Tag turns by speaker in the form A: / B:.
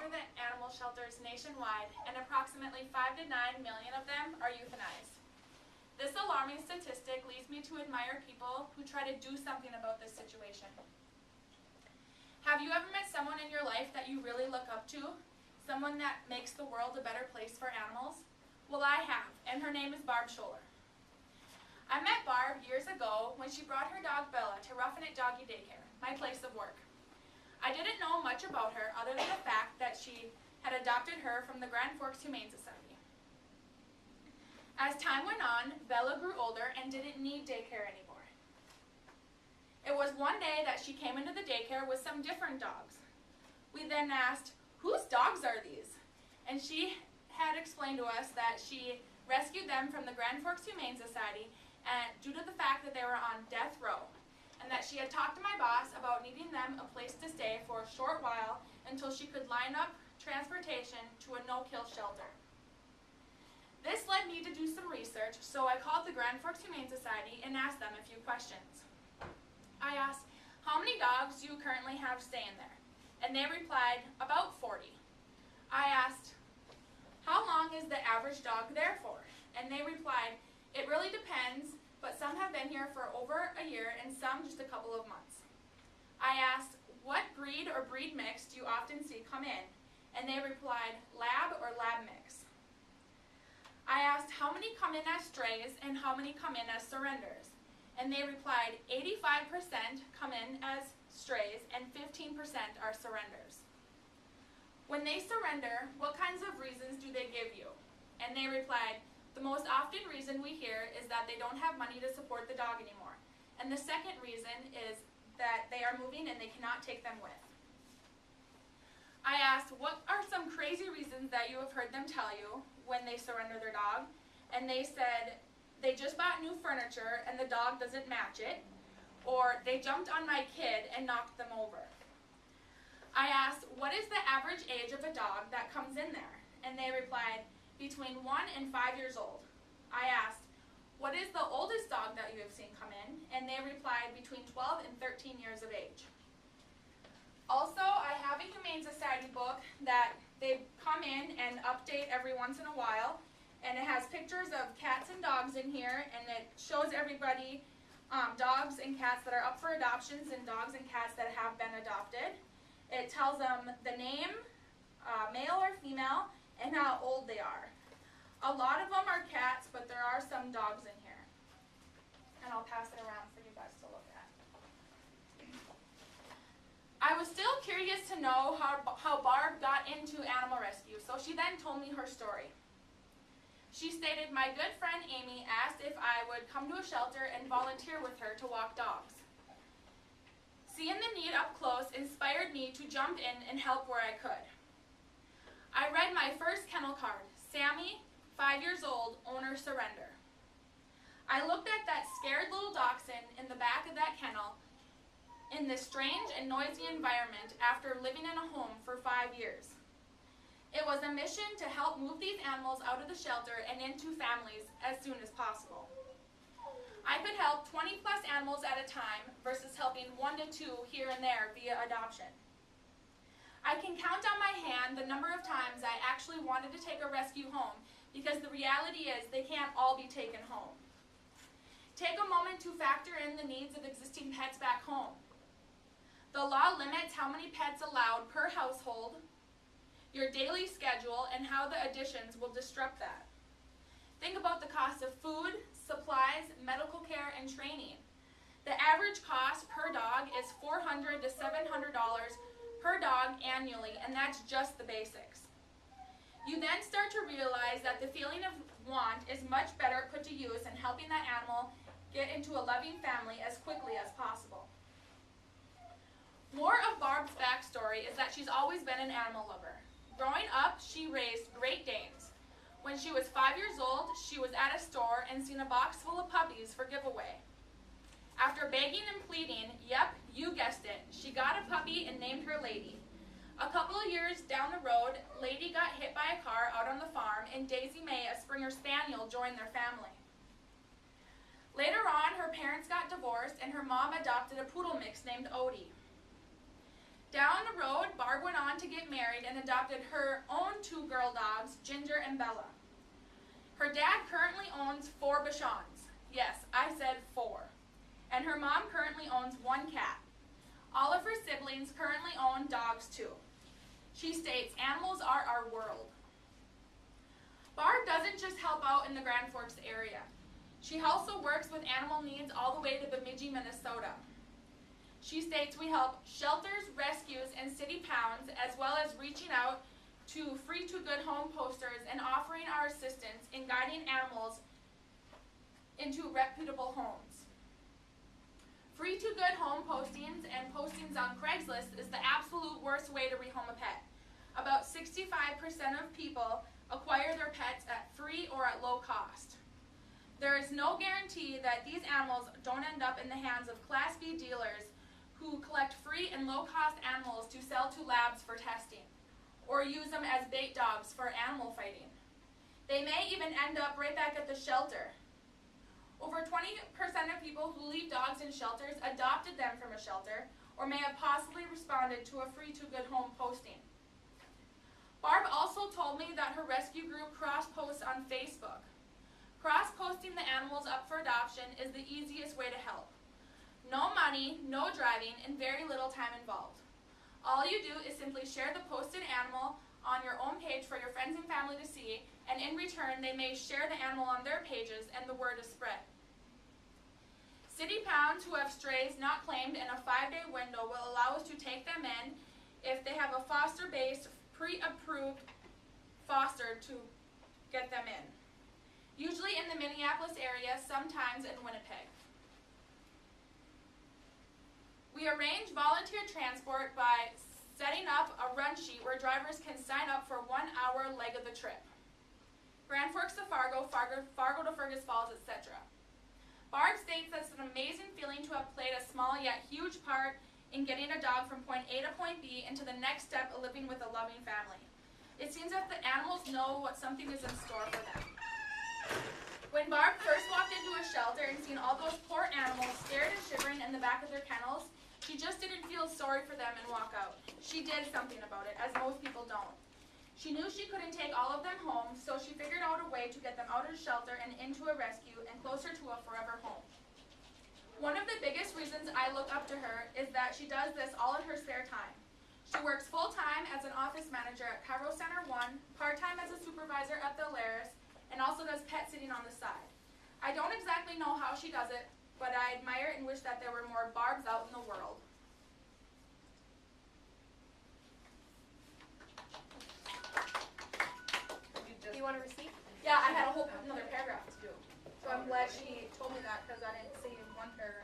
A: after the animal shelters nationwide, and approximately 5 to 9 million of them are euthanized. This alarming statistic leads me to admire people who try to do something about this situation. Have you ever met someone in your life that you really look up to? Someone that makes the world a better place for animals? Well, I have, and her name is Barb Scholler. I met Barb years ago when she brought her dog Bella to Roughin' It Doggy Daycare, my place of work. I didn't know much about her other than the fact that she had adopted her from the Grand Forks Humane Society. As time went on, Bella grew older and didn't need daycare anymore. It was one day that she came into the daycare with some different dogs. We then asked, "Whose dogs are these?" And she had explained to us that she rescued them from the Grand Forks Humane Society due to the fact that they were on death row, and that she had talked to my boss about needing them a place to stay for a short while until she could line up transportation to a no-kill shelter. This led me to do some research, so I called the Grand Forks Humane Society and asked them a few questions. I asked, "How many dogs do you currently have staying there?" And they replied, "About 40. I asked, "How long is the average dog there for?" And they replied, "It really depends, but some have been here for over a year and some just a couple of months." I asked, "What breed or breed mix do you often see come in?" And they replied, "Lab or lab mix." I asked, "How many come in as strays and how many come in as surrenders?" And they replied, 85% come in as strays and 15% are surrenders. When they surrender, what kinds of reasons do they give you? And they replied, "The most often reason we hear is that they don't have money to support the dog anymore. And the second reason is that they are moving and they cannot take them with." I asked, "What are some crazy reasons that you have heard them tell you when they surrender their dog?" And they said, "They just bought new furniture and the dog doesn't match it," or "They jumped on my kid and knocked them over." I asked, "What is the average age of a dog that comes in there?" And they replied, "Between 1 and 5 years old." I asked, "What is the oldest dog that you have seen come in?" And they replied, "Between 12 and 13 years of age." Also, I have a Humane Society book that they come in and update every once in a while, and it has pictures of cats and dogs in here, and it shows everybody dogs and cats that are up for adoptions and dogs and cats that have been adopted. It tells them the name, male or female, and how old they are. A lot of them are cats, but there are some dogs in here. And I'll pass it around for you guys to look at. I was still curious to know how Barb got into animal rescue, so she then told me her story. She stated, "My good friend Amy asked if I would come to a shelter and volunteer with her to walk dogs. Seeing the need up close inspired me to jump in and help where I could. I read my first kennel card, Sammy, 5 years old, owner surrender. I looked at that scared little dachshund in the back of that kennel in this strange and noisy environment after living in a home for 5 years. It was a mission to help move these animals out of the shelter and into families as soon as possible. I could help 20 plus animals at a time versus helping 1 to 2 here and there via adoption. I can count on my hand the number of times I actually wanted to take a rescue home because the reality is they can't all be taken home. Take a moment to factor in the needs of existing pets back home. The law limits how many pets allowed per household, your daily schedule, and how the additions will disrupt that. Think about the cost of food, supplies, medical care, and training. The average cost per dog is $400 to $700 per dog annually, and that's just the basics. You then start to realize that the feeling of want is much better put to use in helping that animal get into a loving family as quickly as possible. More of Barb's backstory is that she's always been an animal lover. Growing up, she raised Great Danes. When she was 5 years old, she was at a store and seen a box full of puppies for giveaway. After begging and pleading, yep, you guessed it, she got a puppy and named her Lady. A couple of years down the road, Lady got hit by a car out on the farm, and Daisy Mae, a Springer Spaniel, joined their family. Later on, her parents got divorced, and her mom adopted a poodle mix named Odie. Down the road, Barb went on to get married and adopted her own 2 girl dogs, Ginger and Bella. Her dad currently owns 4 Bichons. Yes, I said 4. And her mom currently owns 1 cat. All of her siblings currently own dogs too. She states, "Animals are our world." Barb doesn't just help out in the Grand Forks area. She also works with animal needs all the way to Bemidji, Minnesota. She states, "We help shelters, rescues, and city pounds, as well as reaching out to Free to Good Home posters and offering our assistance in guiding animals into reputable homes." Free to Good Home postings and postings on Craigslist is the absolute worst way to rehome a pet. About 65% of people acquire their pets at free or at low cost. There is no guarantee that these animals don't end up in the hands of Class B dealers who collect free and low-cost animals to sell to labs for testing, or use them as bait dogs for animal fighting. They may even end up right back at the shelter. Over 20% of people who leave dogs in shelters adopted them from a shelter, or may have possibly responded to a Free to Good Home posting. Barb also told me that her rescue group cross-posts on Facebook. Cross-posting the animals up for adoption is the easiest way to help. No money, no driving, and very little time involved. All you do is simply share the posted animal on your own page for your friends and family to see, and in return they may share the animal on their pages and the word is spread. City pounds who have strays not claimed in a 5-day window will allow us to take them in if they have a foster-based, pre-approved foster to get them in. Usually in the Minneapolis area, sometimes in Winnipeg. We arrange volunteer transport by setting up a run sheet where drivers can sign up for 1-hour leg of the trip. Grand Forks to Fargo, Fargo to Fergus Falls, etc. Barb states that it's an amazing feeling to have played a small yet huge part in getting a dog from point A to point B into the next step of living with a loving family. It seems that the animals know what something is in store for them. When Barb first walked into a shelter and seen all those poor animals scared and shivering in the back of their kennels, she just didn't feel sorry for them and walk out. She did something about it, as most people don't. She knew she couldn't take all of them home, so she figured out a way to get them out of the shelter and into a rescue and closer to a forever home. One of the biggest reasons I look up to her is that she does this all in her spare time. She works full-time as an office manager at Cairo Center 1, part-time as a supervisor at the Alaris, and also does pet sitting on the side. I don't exactly know how she does it, but I admire and wish that there were more Barbs out in the world.
B: Do you want a receipt?
A: Yeah, I had a whole another paragraph to do. So I'm glad she told me that because I didn't see one paragraph.